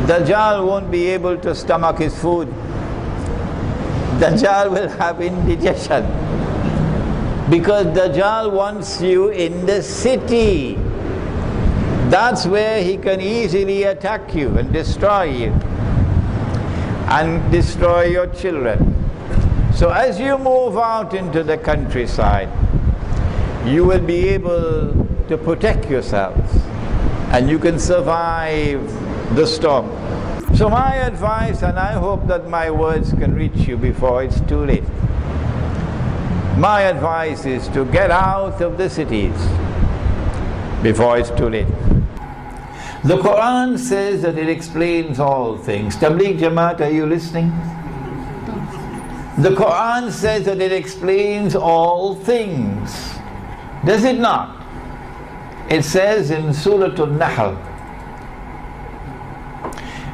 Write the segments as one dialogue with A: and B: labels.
A: Dajjal won't be able to stomach his food. Dajjal will have indigestion. Because Dajjal wants you in the city. That's where he can easily attack you and destroy you. And destroy your children. So as you move out into the countryside, you will be able to protect yourselves. And you can survive the storm. So my advice, and I hope that my words can reach you before it's too late. My advice is to get out of the cities before it's too late. The Quran says that it explains all things. Tabligh Jamaat, are you listening? The Quran says that it explains all things. Does it not? It says in Surah An-Nahl,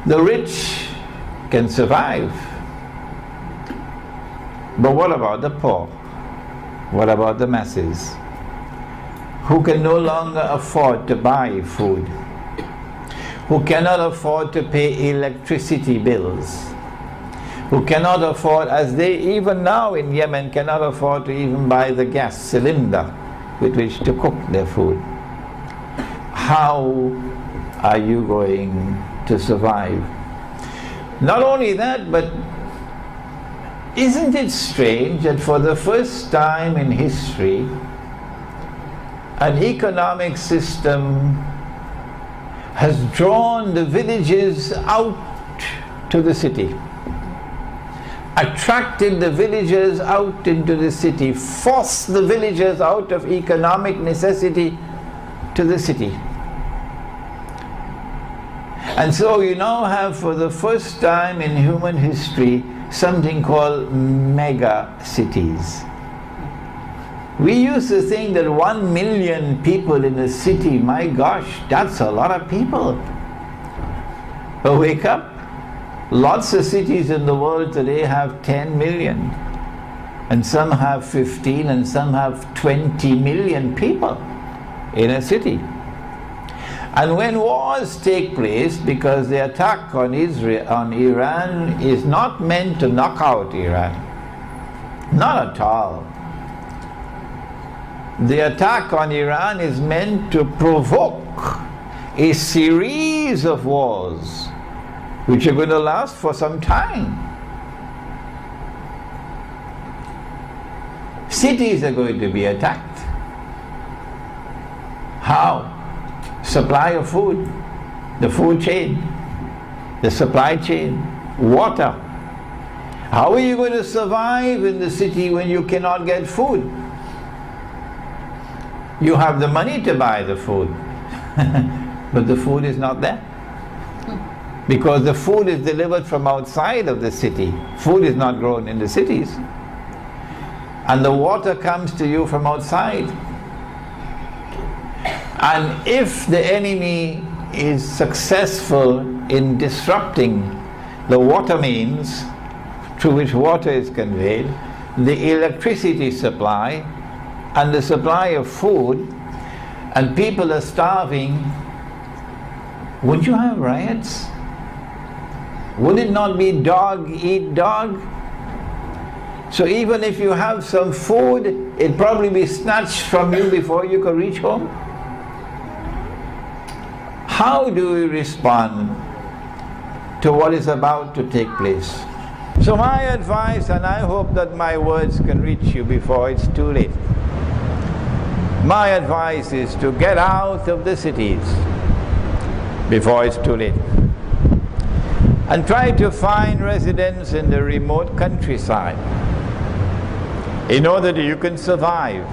A: the rich can survive. But what about the poor? What about the masses? Who can no longer afford to buy food? Who cannot afford to pay electricity bills? Who cannot afford, as they even now in Yemen cannot afford to even buy the gas cylinder with which to cook their food. How are you going to survive? Not only that, but isn't it strange that for the first time in history, an economic system has drawn the villages out to the city, attracted the villagers out into the city, forced the villagers out of economic necessity to the city. And so you now have, for the first time in human history, something called mega cities. We used to think that 1 million people in a city, my gosh, that's a lot of people. But wake up, lots of cities in the world today have 10 million. And some have 15 and some have 20 million people in a city. And when wars take place, because the attack on Iran is not meant to knock out Iran. Not at all. The attack on Iran is meant to provoke a series of wars which are going to last for some time. Cities are going to be attacked. How? Supply of food, the food chain, the supply chain, water. How are you going to survive in the city when you cannot get food? You have the money to buy the food, but the food is not there. Because the food is delivered from outside of the city. Food is not grown in the cities. And the water comes to you from outside. And if the enemy is successful in disrupting the water means through which water is conveyed, the electricity supply and the supply of food, and people are starving, would you have riots? Would it not be dog eat dog? So even if you have some food, it'd probably be snatched from you before you could reach home. How do we respond to what is about to take place? So my advice, and I hope that my words can reach you before it's too late. My advice is to get out of the cities before it's too late. And try to find residence in the remote countryside in order that you can survive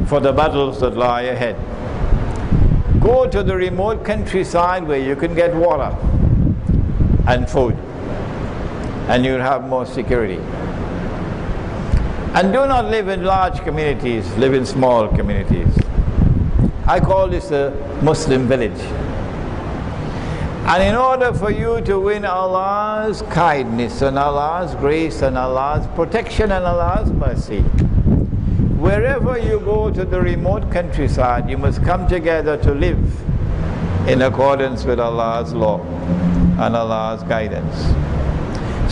A: for the battles that lie ahead. Go to the remote countryside where you can get water and food, and you'll have more security. And do not live in large communities, live in small communities. I call this a Muslim village. And in order for you to win Allah's kindness and Allah's grace and Allah's protection and Allah's mercy, wherever you go to the remote countryside, you must come together to live in accordance with Allah's law. and Allah's guidance.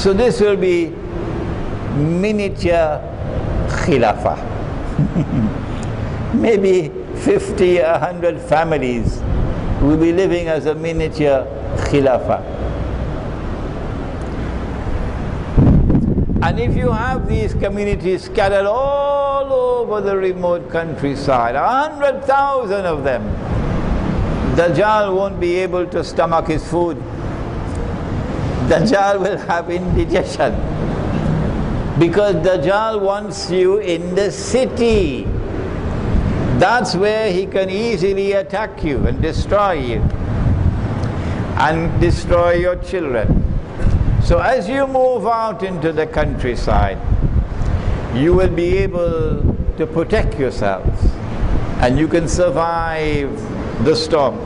A: So this will be miniature khilafah. Maybe 50, 100 families will be living as a miniature khilafah. And if you have these communities scattered all over the remote countryside, 100,000 of them, Dajjal won't be able to stomach his food. Dajjal will have indigestion, because Dajjal wants you in the city. That's where he can easily attack you and destroy you and destroy your children. So as you move out into the countryside, you will be able to protect yourselves and you can survive the storm.